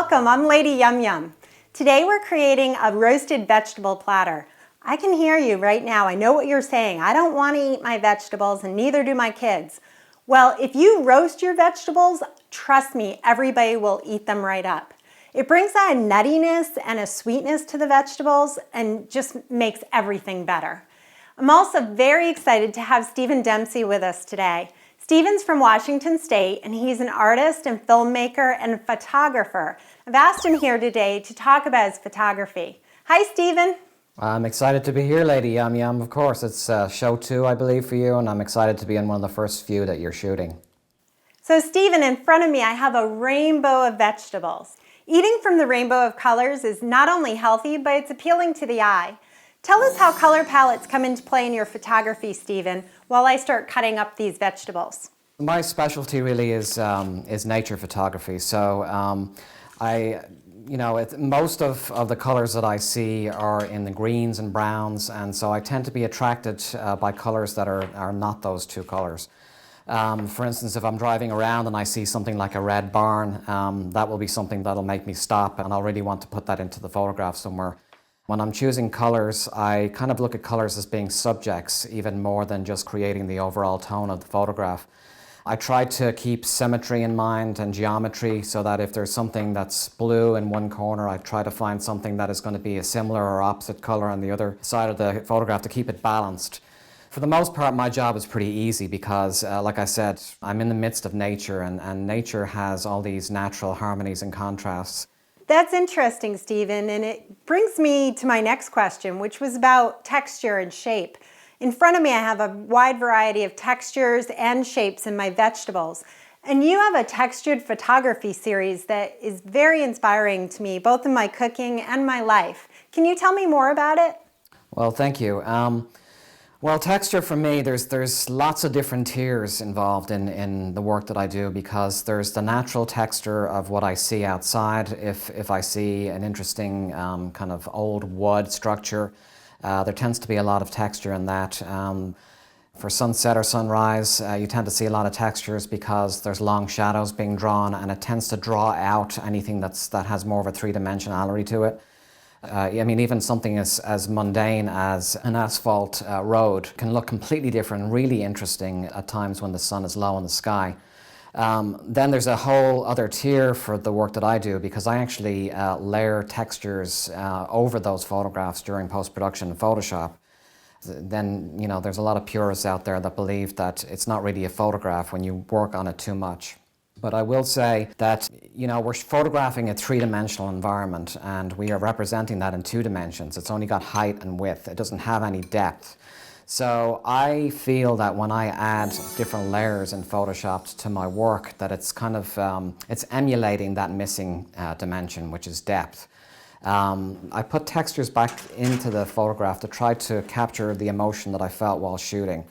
Welcome, I'm Lady Yum Yum. Today we're creating a roasted vegetable platter. I can hear you right now. I know what you're saying. I don't want to eat my vegetables and neither do my kids. Well, if you roast your vegetables, trust me, everybody will eat them right up. It brings a nuttiness and a sweetness to the vegetables and just makes everything better. I'm also very excited to have Stephen Dempsey with us today. Stephen's from Washington State, and he's an artist and filmmaker and photographer. I've asked him here today to talk about his photography. Hi, Stephen. I'm excited to be here, Lady Yum Yum. Of course, it's show 2, I believe, for you, and I'm excited to be in one of the first few that you're shooting. So, Stephen, in front of me, I have a rainbow of vegetables. Eating from the rainbow of colors is not only healthy, but it's appealing to the eye. Tell us how color palettes come into play in your photography, Stephen, while I start cutting up these vegetables. My specialty really is nature photography. So most of the colors that I see are in the greens and browns, and so I tend to be attracted by colors that are not those two colors. For instance, if I'm driving around and I see something like a red barn, that will be something that'll make me stop, and I'll really want to put that into the photograph somewhere. When I'm choosing colors, I kind of look at colors as being subjects even more than just creating the overall tone of the photograph. I try to keep symmetry in mind and geometry so that if there's something that's blue in one corner, I try to find something that is going to be a similar or opposite color on the other side of the photograph to keep it balanced. For the most part, my job is pretty easy because, like I said, I'm in the midst of nature, and nature has all these natural harmonies and contrasts. That's interesting, Stephen, and it brings me to my next question, which was about texture and shape. In front of me, I have a wide variety of textures and shapes in my vegetables. And you have a textured photography series that is very inspiring to me, both in my cooking and my life. Can you tell me more about it? Well, thank you. Well, texture for me, there's lots of different tiers involved in the work that I do, because there's the natural texture of what I see outside. If I see an interesting kind of old wood structure, there tends to be a lot of texture in that. For sunset or sunrise, you tend to see a lot of textures because there's long shadows being drawn, and it tends to draw out anything that has more of a three-dimensionality to it. Even something as mundane as an asphalt road can look completely different, really interesting at times when the sun is low in the sky. Then there's a whole other tier for the work that I do, because I actually layer textures over those photographs during post-production in Photoshop. Then, there's a lot of purists out there that believe that it's not really a photograph when you work on it too much. But I will say that, we're photographing a three-dimensional environment, and we are representing that in 2 dimensions. It's only got height and width. It doesn't have any depth. So I feel that when I add different layers in Photoshop to my work, that it's kind of, it's emulating that missing dimension, which is depth. I put textures back into the photograph to try to capture the emotion that I felt while shooting.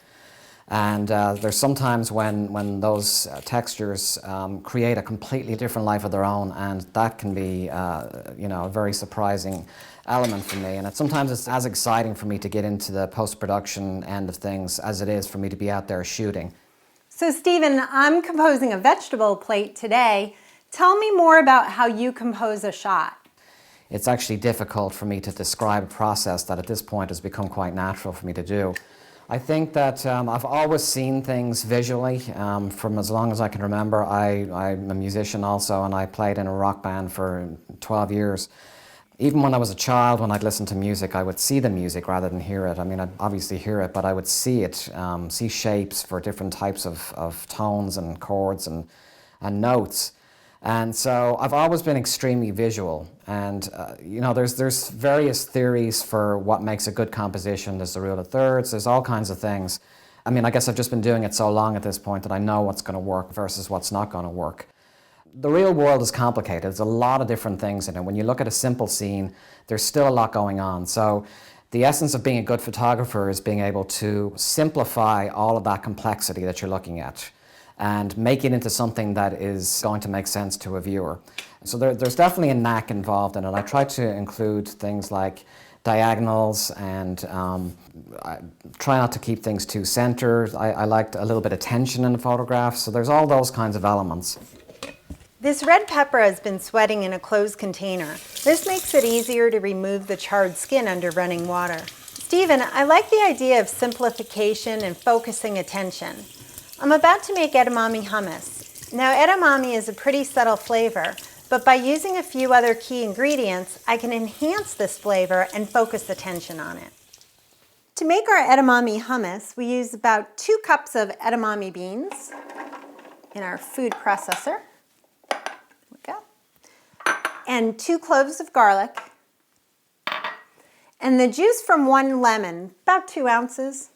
And there's sometimes when those textures create a completely different life of their own, and that can be a very surprising element for me. And sometimes it's as exciting for me to get into the post-production end of things as it is for me to be out there shooting. So, Stephen, I'm composing a vegetable plate today. Tell me more about how you compose a shot. It's actually difficult for me to describe a process that at this point has become quite natural for me to do. I think that I've always seen things visually from as long as I can remember. I'm a musician also, and I played in a rock band for 12 years. Even when I was a child, when I'd listen to music, I would see the music rather than hear it. I'd obviously hear it, but I would see it, see shapes for different types of tones and chords and notes. And so I've always been extremely visual, and there's various theories for what makes a good composition. There's the rule of thirds, there's all kinds of things. I guess I've just been doing it so long at this point that I know what's going to work versus what's not going to work. The real world is complicated. There's a lot of different things in it. When you look at a simple scene, there's still a lot going on. So the essence of being a good photographer is being able to simplify all of that complexity that you're looking at and make it into something that is going to make sense to a viewer. So there's definitely a knack involved in it. I try to include things like diagonals, and I try not to keep things too centered. I liked a little bit of tension in the photograph, so there's all those kinds of elements. This red pepper has been sweating in a closed container. This makes it easier to remove the charred skin under running water. Stephen, I like the idea of simplification and focusing attention. I'm about to make edamame hummus. Now, edamame is a pretty subtle flavor, but by using a few other key ingredients, I can enhance this flavor and focus attention on it. To make our edamame hummus, we use about 2 cups of edamame beans in our food processor. And 2 cloves of garlic, and the juice from 1 lemon, about 2 ounces,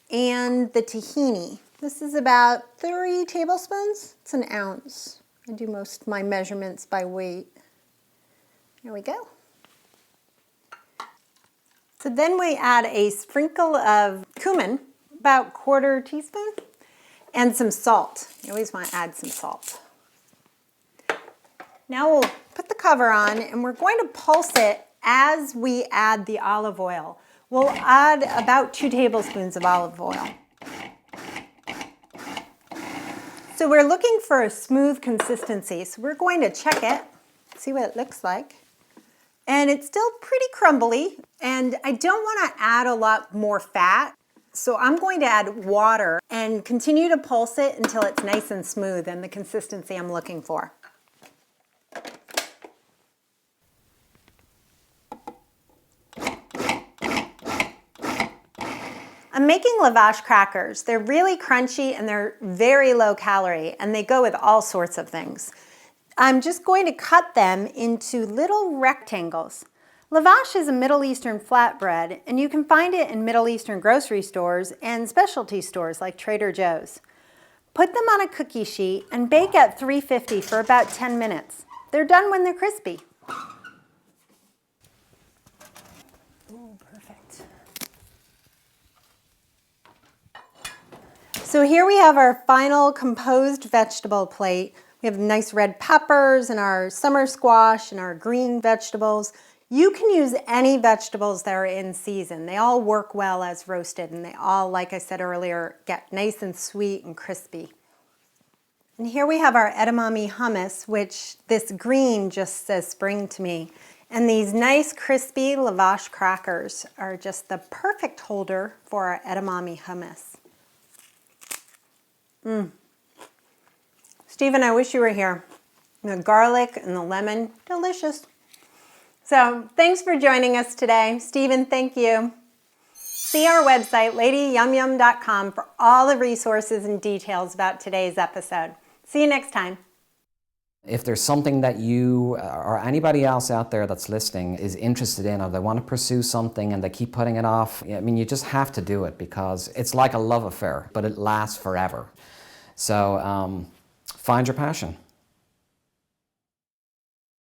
and the tahini. This is about 3 tablespoons. It's an ounce. I do most of my measurements by weight. There we go. So then we add a sprinkle of cumin, about 1/4 teaspoon, and some salt. You always want to add some salt. Now we'll put the cover on and we're going to pulse it as we add the olive oil. We'll add about 2 tablespoons of olive oil. So we're looking for a smooth consistency. So we're going to check it, see what it looks like. And it's still pretty crumbly, and I don't want to add a lot more fat. So I'm going to add water and continue to pulse it until it's nice and smooth and the consistency I'm looking for. I'm making Lavash Crackers. They're really crunchy and they're very low calorie, and they go with all sorts of things. I'm just going to cut them into little rectangles. Lavash is a Middle Eastern flatbread, and you can find it in Middle Eastern grocery stores and specialty stores like Trader Joe's. Put them on a cookie sheet and bake at 350 for about 10 minutes. They're done when they're crispy. Oh, perfect. So here we have our final composed vegetable plate. We have nice red peppers and our summer squash and our green vegetables. You can use any vegetables that are in season. They all work well as roasted, and they all, like I said earlier, get nice and sweet and crispy. And here we have our edamame hummus, which this green just says spring to me. And these nice crispy Lavash crackers are just the perfect holder for our edamame hummus. Stephen, I wish you were here. The garlic and the lemon, delicious. So thanks for joining us today. Stephen, thank you. See our website, ladyyumyum.com, for all the resources and details about today's episode. See you next time. If there's something that you or anybody else out there that's listening is interested in, or they want to pursue something and they keep putting it off, I mean, you just have to do it, because it's like a love affair, but it lasts forever. So find your passion.